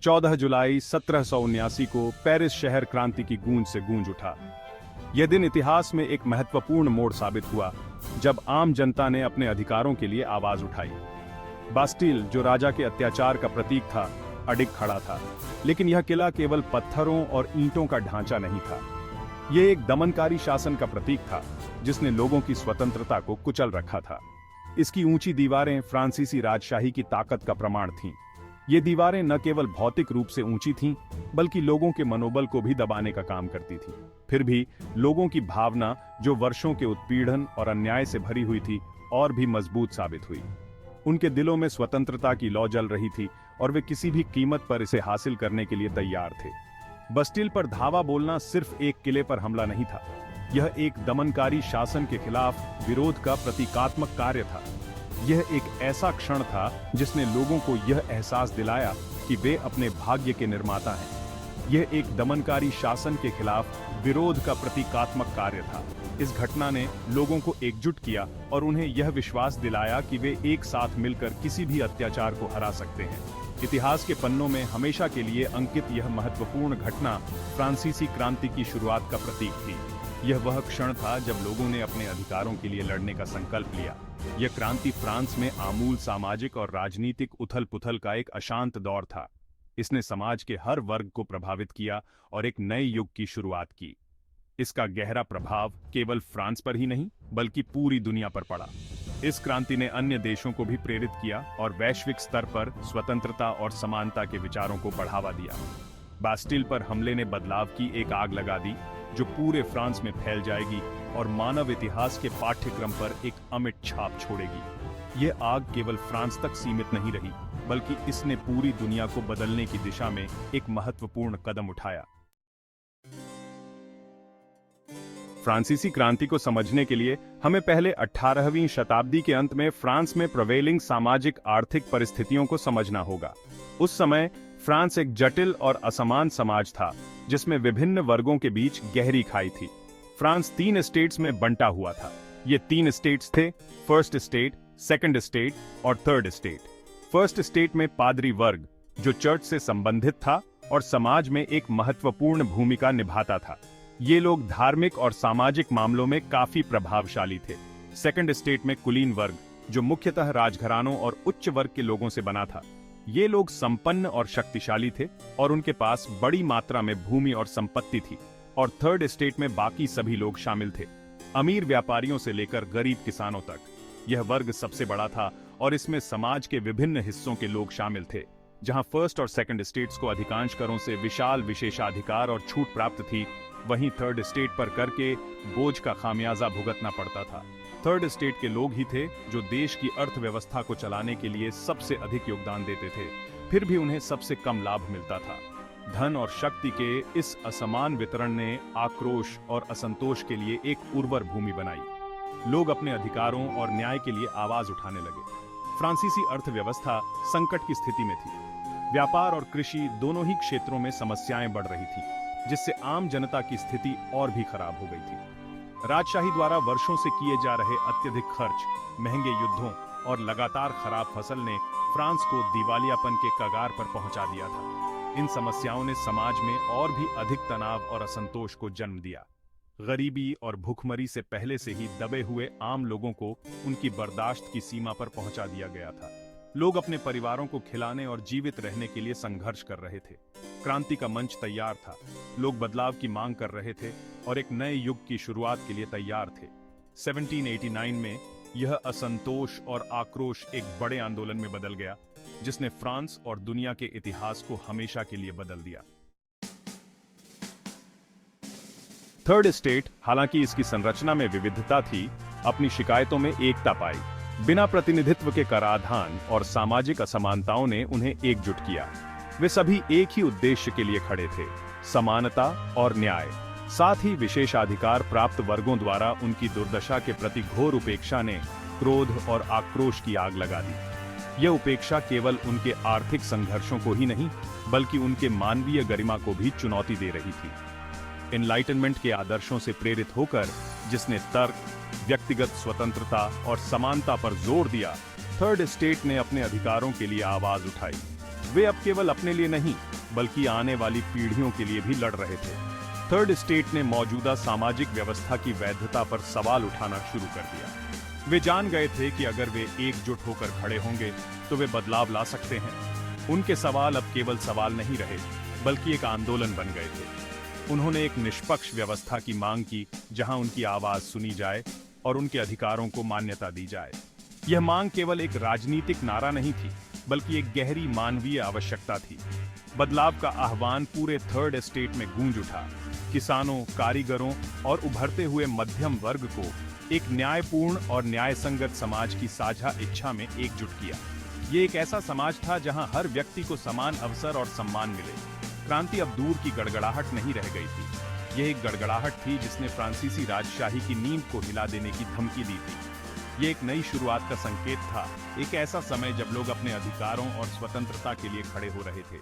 14 जुलाई 1779 को पेरिस शहर क्रांति की गूंज से गूंज उठा। यह दिन इतिहास में एक महत्वपूर्ण मोड़ साबित हुआ, जब आम जनता ने अपने अधिकारों के लिए आवाज उठाई। बास्टिल, जो राजा के अत्याचार का प्रतीक था, अडिग खड़ा था, लेकिन यह किला केवल पत्थरों और ईंटों का ढांचा नहीं था। यह एक दमनकारी शासन का प्रतीक था, जिसने लोगों की स्वतंत्रता को कुचल रखा था। इसकी ऊंची दीवारें फ्रांसीसी राजशाही की ताकत का प्रमाण थीं। ये दीवारें न केवल भौतिक रूप से ऊंची थीं, बल्कि लोगों के मनोबल को भी दबाने का काम करती थीं। फिर भी लोगों की भावना, जो वर्षों के उत्पीड़न और अन्याय से भरी हुई थी, और भी मजबूत साबित हुई। उनके दिलों में स्वतंत्रता की लौ जल रही थी और वे किसी भी कीमत पर इसे हासिल करने के लिए तैयार थे। बस्टिल पर धावा बोलना सिर्फ एक किले पर हमला नहीं था, यह एक दमनकारी शासन के खिलाफ विरोध का प्रतीकात्मक कार्य था। यह एक ऐसा क्षण था जिसने लोगों को यह एहसास दिलाया कि वे अपने भाग्य के निर्माता हैं। यह एक दमनकारी शासन के खिलाफ विरोध का प्रतीकात्मक कार्य था। इस घटना ने लोगों को एकजुट किया और उन्हें यह विश्वास दिलाया कि वे एक साथ मिलकर किसी भी अत्याचार को हरा सकते हैं। इतिहास के पन्नों में हमेशा के लिए अंकित यह महत्वपूर्ण घटना फ्रांसीसी क्रांति की शुरुआत का प्रतीक थी। यह वह क्षण था जब लोगों ने अपने अधिकारों के लिए लड़ने का संकल्प लिया। यह क्रांति फ्रांस में आमूल सामाजिक और राजनीतिक उथल-पुथल का एक अशांत दौर था। इसने समाज के हर वर्ग को प्रभावित किया और एक नए युग की शुरुआत की। इसका गहरा प्रभाव केवल फ्रांस पर ही नहीं, बल्कि पूरी दुनिया पर पड़ा। इस क्रांति ने अन्य देशों को भी प्रेरित किया और वैश्विक स्तर पर स्वतंत्रता और समानता के विचारों को बढ़ावा दिया। बास्टिल पर हमले ने बदलाव की एक आग लगा दी, जो पूरे फ्रांस में फैल जाएगी और मानव इतिहास के पाठ्यक्रम पर एक अमिट छाप छोड़ेगी। यह आग केवल फ्रांस तक सीमित नहीं रही, बल्कि इसने पूरी दुनिया को बदलने की दिशा में एक महत्वपूर्ण कदम उठाया। फ्रांसीसी क्रांति को समझने के लिए हमें पहले 18वीं शताब्दी के अंत में फ्रांस में प्रिवेलिंग सामाजिक आर्थिक परिस्थितियों को समझना होगा। उस समय फ्रांस एक जटिल और असमान समाज था, जिसमें विभिन्न वर्गों के बीच गहरी खाई थी। फ्रांस 3 स्टेट्स में बंटा हुआ था। ये 3 स्टेट्स थे: फर्स्ट स्टेट, सेकंड स्टेट और थर्ड स्टेट। फर्स्ट स्टेट में पादरी वर्ग, जो चर्च से संबंधित था और समाज में एक महत्वपूर्ण भूमिका निभाता था। ये लोग धार्मिक और सामाजिक मामलों में काफी प्रभावशाली थे। सेकंड स्टेट में कुलीन वर्ग, जो मुख्यतः राजघरानों और उच्च वर्ग के लोगों से बना था। ये लोग संपन्न और शक्तिशाली थे और उनके पास बड़ी मात्रा में भूमि और संपत्ति थी। और थर्ड स्टेट में बाकी सभी लोग शामिल थे, अमीर व्यापारियों से लेकर गरीब किसानों तक। यह वर्ग सबसे बड़ा था और इसमें समाज के विभिन्न हिस्सों के लोग शामिल थे। जहां फर्स्ट और सेकंड स्टेट्स को अधिकांश करों से विशाल विशेषाधिकार और छूट प्राप्त थी, वहीं थर्ड स्टेट पर कर के बोझ का खामियाजा भुगतना पड़ता था। थर्ड स्टेट के लोग ही थे जो देश की अर्थव्यवस्था को चलाने के लिए सबसे अधिक योगदान देते थे, फिर भी उन्हें सबसे कम लाभ मिलता था। धन और शक्ति के इस असमान वितरण ने आक्रोश और असंतोष के लिए एक उर्वर भूमि बनाई। लोग अपने अधिकारों और न्याय के लिए आवाज उठाने लगे। फ्रांसीसी अर्थव्यवस्था संकट की स्थिति में थी। व्यापार और कृषि दोनों ही क्षेत्रों में समस्याएं बढ़ रही थी, जिससे आम जनता की स्थिति और भी खराब हो गई थी। राजशाही द्वारा वर्षों से किए जा रहे अत्यधिक खर्च, महंगे युद्धों और लगातार खराब फसल ने फ्रांस को दिवालियापन के कगार पर पहुंचा दिया था। इन समस्याओं ने समाज में और भी अधिक तनाव और असंतोष को जन्म दिया। गरीबी और भूखमरी से पहले से ही दबे हुए आम लोगों को उनकी बर्दाश्त की सीमा पर पहुंचा दिया गया था। लोग अपने परिवारों को खिलाने और जीवित रहने के लिए संघर्ष कर रहे थे। क्रांति का मंच तैयार था। लोग बदलाव की मांग कर रहे थे और एक नए युग की शुरुआत के लिए तैयार थे। 1789 में यह असंतोष और आक्रोश एक बड़े आंदोलन में बदल गया, जिसने फ्रांस और दुनिया के इतिहास को हमेशा के लिए बदल दिया। थर्ड स्टेट, हालांकि इसकी संरचना में विविधता थी, अपनी शिकायतों में एकता पाई। बिना प्रतिनिधित्व के कराधान और सामाजिक असमानताओं ने उन्हें एकजुट किया। वे सभी एक ही उद्देश्य के लिए खड़े थे: समानता और न्याय। साथ ही विशेषाधिकार प्राप्त वर्गों द्वारा उनकी दुर्दशा के प्रति घोर उपेक्षा ने क्रोध और आक्रोश की आग लगा दी। यह उपेक्षा केवल उनके आर्थिक संघर्षों को ही नहीं, बल्कि उनके मानवीय गरिमा को भी चुनौती दे रही थी। एनलाइटनमेंट के आदर्शों से प्रेरित होकर, जिसने तर्क, व्यक्तिगत स्वतंत्रता और समानता पर जोर दिया, थर्ड स्टेट ने अपने अधिकारों के लिए आवाज उठाई। वे अब केवल अपने लिए नहीं बल्कि आने वाली पीढ़ियों के लिए भी लड़ रहे थे। थर्ड एस्टेट ने मौजूदा सामाजिक व्यवस्था की वैधता पर सवाल उठाना शुरू कर दिया। वे जान गए थे कि अगर वे एकजुट होकर खड़े होंगे तो वे बदलाव ला सकते हैं। उनके सवाल अब केवल सवाल नहीं रहे बल्कि एक आंदोलन बन गए थे। उन्होंने एक निष्पक्ष व्यवस्था की मांग की जहां उनकी आवाज सुनी जाए और उनके अधिकारों को मान्यता दी जाए। यह मांग केवल एक राजनीतिक नारा नहीं थी बल्कि एक गहरी मानवीय आवश्यकता थी। बदलाव का आह्वान पूरे थर्ड एस्टेट में गूंज उठा। किसानों, कारीगरों और उभरते हुए मध्यम वर्ग को एक न्यायपूर्ण और न्यायसंगत समाज की साझा इच्छा में एकजुट किया। ये एक ऐसा समाज था जहां हर व्यक्ति को समान अवसर और सम्मान मिले। क्रांति अब दूर की गड़गड़ाहट नहीं रह गई थी। यह एक गड़गड़ाहट थी जिसने फ्रांसीसी राजशाही की नींव को हिला देने की धमकी दी थी। ये एक नई शुरुआत का संकेत था, एक ऐसा समय जब लोग अपने अधिकारों और स्वतंत्रता के लिए खड़े हो रहे थे।